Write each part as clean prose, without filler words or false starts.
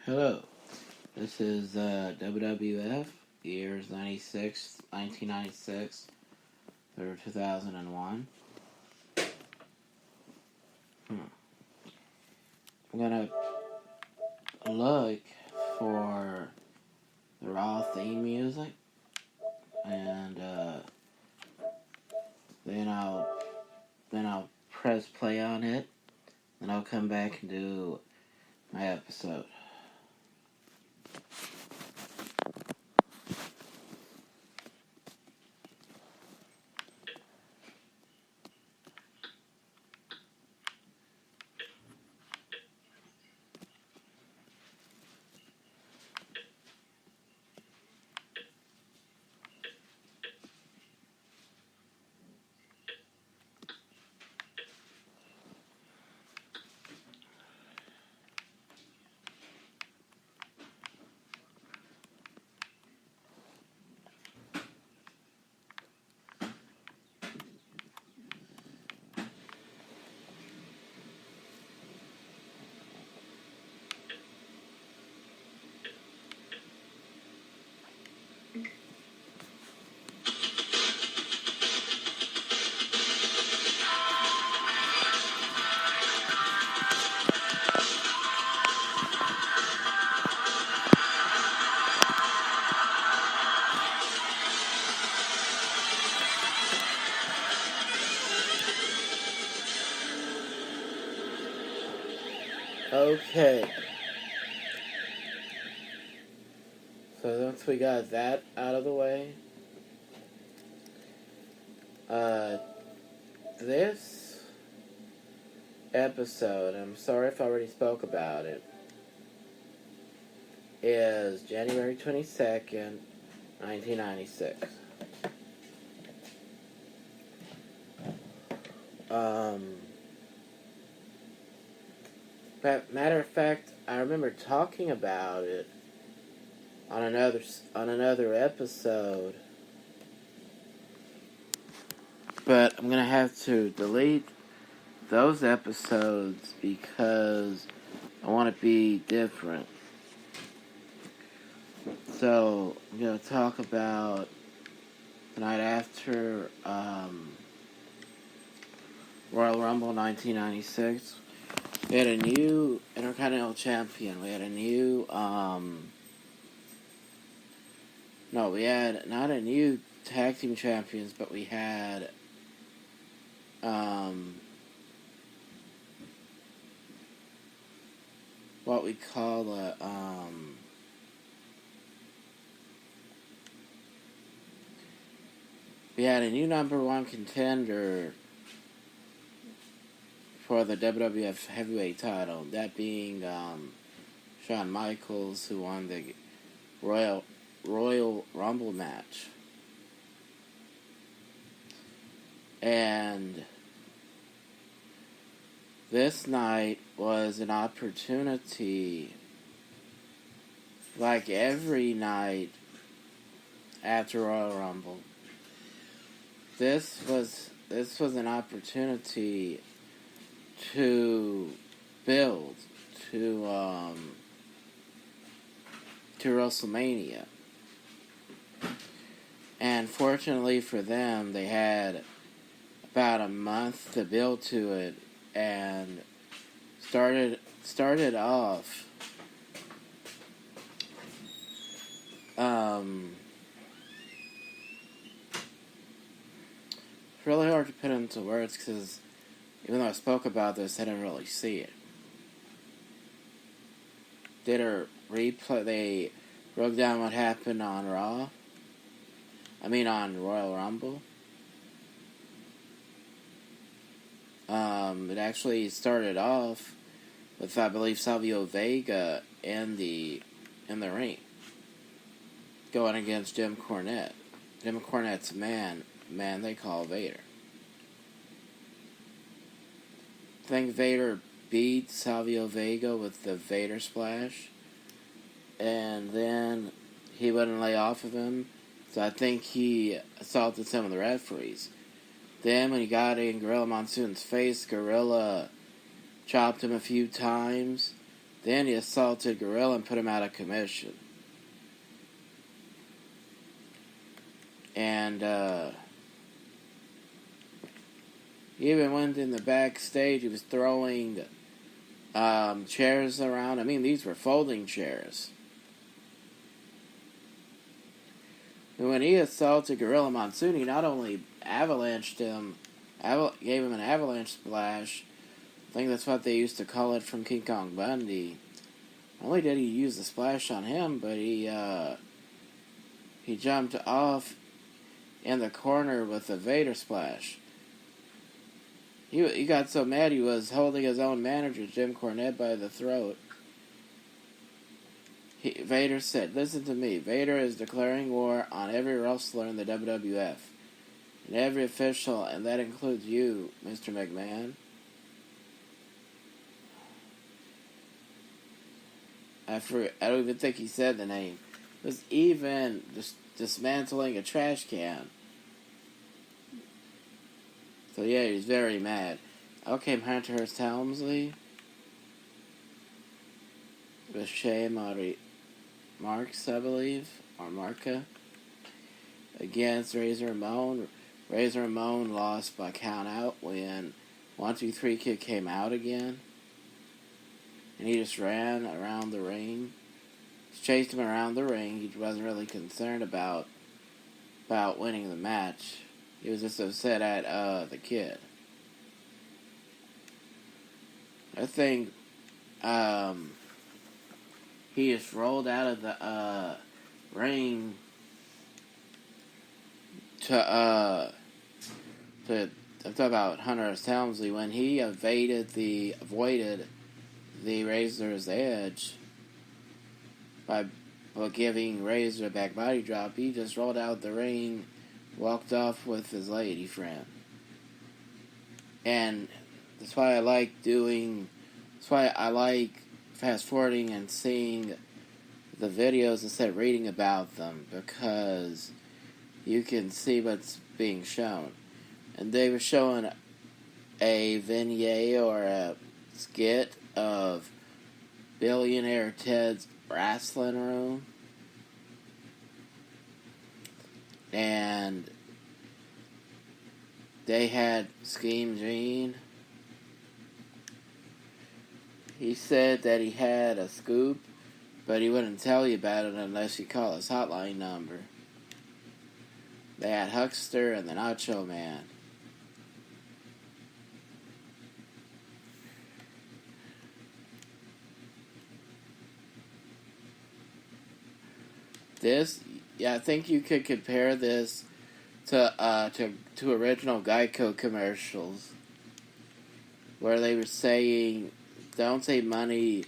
Hello, this is WWF, years 1996 through 2001. I'm gonna look for the Raw theme music, and then I'll press play on it, and I'll come back and do my episode. Okay. So once we got that out of the way, this episode, I'm sorry if I already spoke about it, is January 22nd, 1996. Matter of fact, I remember talking about it on another episode, but I'm gonna have to delete those episodes because I want to be different. So I'm gonna talk about the night after Royal Rumble 1996. We had a new Intercontinental Champion. We had a new, we had not a new Tag Team Champions, but we had, what we call we had a new number one contender for the WWF Heavyweight title, that being Shawn Michaels, who won the Royal Rumble match. And this night was an opportunity, like every night after Royal Rumble. This was an opportunity to build to WrestleMania. And fortunately for them, they had about a month to build to it, and started off it's really hard to put into words because even though I spoke about this, I didn't really see it. Did a replay, they broke down what happened on Raw. On Royal Rumble. It actually started off with, I believe, Savio Vega in the ring, going against Jim Cornette. Jim Cornette's man they call Vader. I think Vader beat Savio Vega with the Vader Splash, and then he wouldn't lay off of him, so I think he assaulted some of the referees. Then when he got in Gorilla Monsoon's face, Gorilla chopped him a few times. Then he assaulted Gorilla and put him out of commission. And he even went in the backstage. He was throwing chairs around. I mean, these were folding chairs. And when he assaulted Gorilla Monsoon, he not only avalanched him, gave him an avalanche splash. I think that's what they used to call it from King Kong Bundy. Not only did he use the splash on him, but he jumped off in the corner with a Vader splash. He got so mad he was holding his own manager, Jim Cornette, by the throat. Vader said, "Listen to me. Vader is declaring war on every wrestler in the WWF. And every official, and that includes you, Mr. McMahon." I don't even think he said the name. It was even dismantling a trash can. So yeah, he was very mad. Out came Hunter Hearst Helmsley with Shea Marks, I believe, or Marca, against Razor Ramon. Razor Ramon lost by count out when 1-2-3 Kid came out again. And he just ran around the ring. Just chased him around the ring. He wasn't really concerned about winning the match. He was just upset at the Kid. I think he just rolled out of the ring to I'm talking about Hunter S. Helmsley when he avoided the Razor's edge by giving Razor a back body drop. He just rolled out the ring, walked off with his lady friend. And that's why I like fast forwarding and seeing the videos instead of reading about them, because you can see what's being shown. And they were showing a vignette or a skit of Billionaire Ted's wrestling room. And they had Scheme Gene. He said that he had a scoop, but he wouldn't tell you about it unless you call his hotline number. They had Huckster and the Nacho Man. I think you could compare this to original Geico commercials, where they were saying, "Don't save money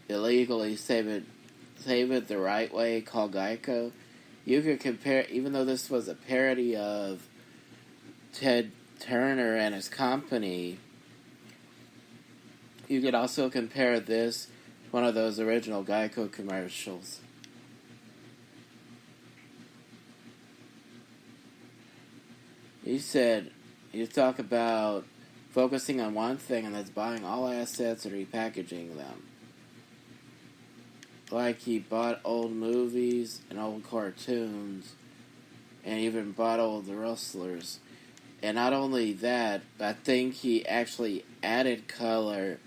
illegally, save it the right way, call Geico." You could compare, even though this was a parody of Ted Turner and his company, you could also compare this to one of those original Geico commercials. He said, you talk about focusing on one thing, and that's buying all assets and repackaging them. Like he bought old movies and old cartoons, and even bought old wrestlers. And not only that, but I think he actually added color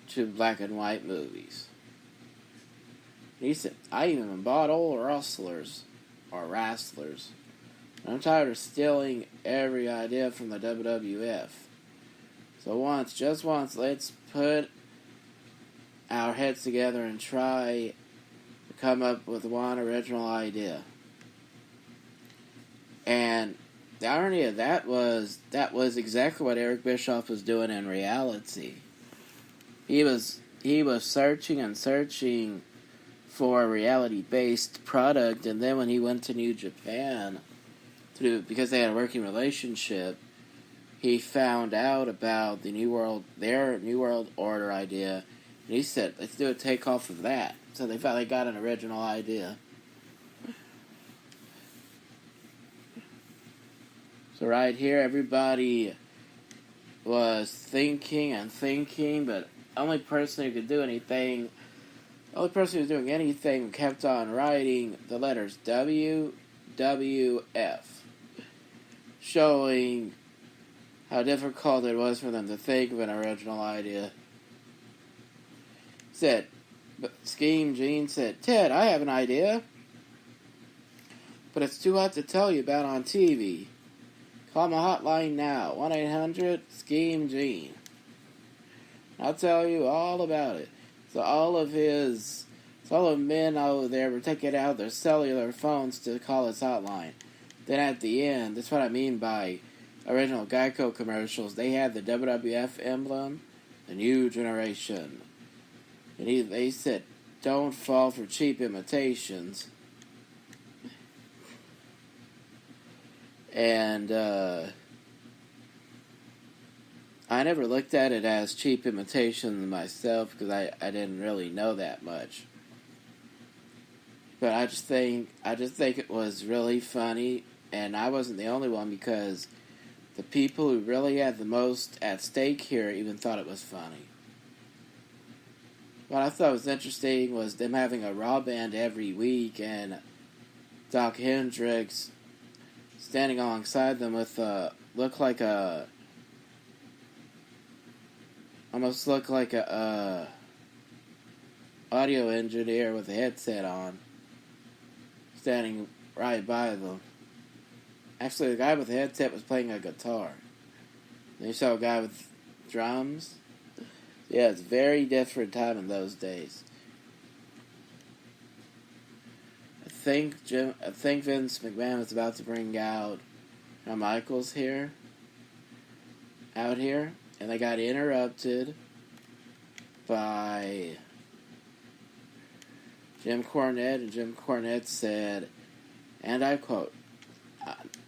to black and white movies. He said, "I even bought old wrestlers, or wrestlers. I'm tired of stealing every idea from the WWF. So just once, let's put our heads together and try to come up with one original idea." And the irony of that was exactly what Eric Bischoff was doing in reality. He was searching and searching for a reality-based product, and then when he went to New Japan, because they had a working relationship, he found out about their New World Order idea, and he said, "Let's do a takeoff of that." So they finally got an original idea. So right here, everybody was thinking and thinking, but only person who could do anything, the only person who was doing anything kept on writing the letters WWF, showing how difficult it was for them to think of an original idea. Scheme Gene said, Ted, I have an idea, but it's too hot to tell you about on TV. Call my hotline now, 1-800-SCHEME-GENE. I'll tell you all about it. So all of men over there were taking out their cellular phones to call his hotline. Then at the end, that's what I mean by original Geico commercials. They had the WWF emblem, the new generation. And they said, don't fall for cheap imitations. And I never looked at it as cheap imitation myself because I didn't really know that much. But I just think it was really funny, and I wasn't the only one because the people who really had the most at stake here even thought it was funny. What I thought was interesting was them having a Raw band every week and Doc Hendricks standing alongside them with almost looked like a audio engineer with a headset on, standing right by them. Actually, the guy with the headset was playing a guitar. Then you saw a guy with drums. Yeah, it's a very different time in those days. I think Vince McMahon was about to bring out Shawn Michaels out here, and they got interrupted by Jim Cornette, and Jim Cornette said, and I quote,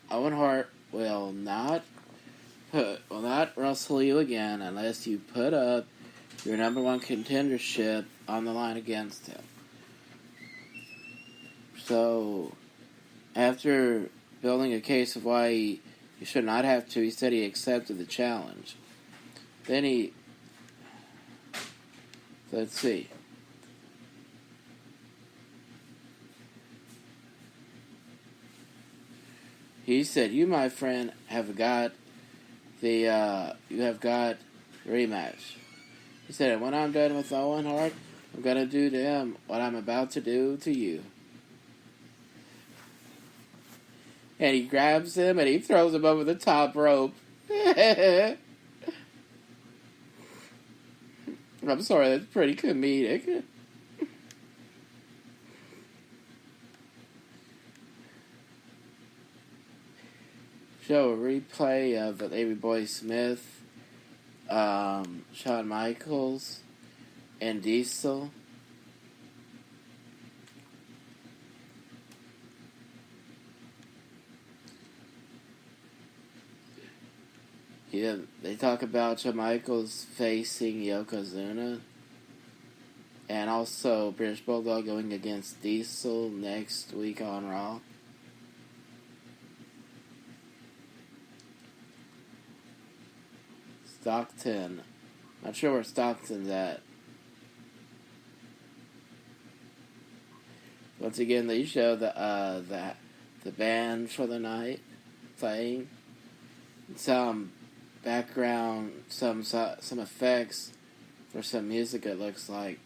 Owen Hart will not wrestle you again unless you put up your number one contendership on the line against him. So, after building a case of why he should not have to, he said he accepted the challenge. Then let's see. He said, "You, my friend, have got rematch." He said, "And when I'm done with Owen Hart, I'm gonna do to him what I'm about to do to you." And he grabs him and he throws him over the top rope. I'm sorry, that's pretty comedic. Show a replay of Davey Boy Smith, Shawn Michaels, and Diesel. Yeah, they talk about Shawn Michaels facing Yokozuna, and also British Bulldog going against Diesel next week on Raw. Stockton. Not sure where Stockton's at. Once again, they show the band for the night playing. Some background, some effects for some music. It looks like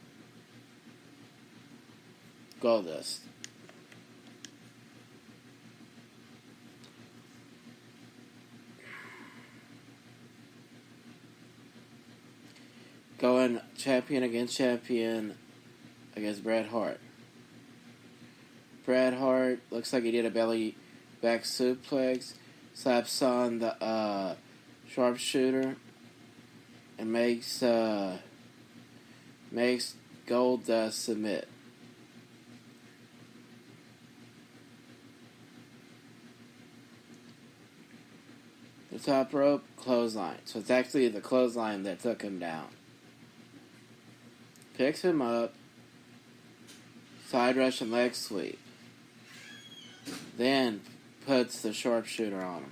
Goldust. Going champion against Bret Hart. Bret Hart looks like he did a belly back suplex, slaps on the sharpshooter, and makes Goldust submit. The top rope clothesline. So it's actually the clothesline that took him down. Picks him up, side rush and leg sweep. Then puts the sharpshooter on him.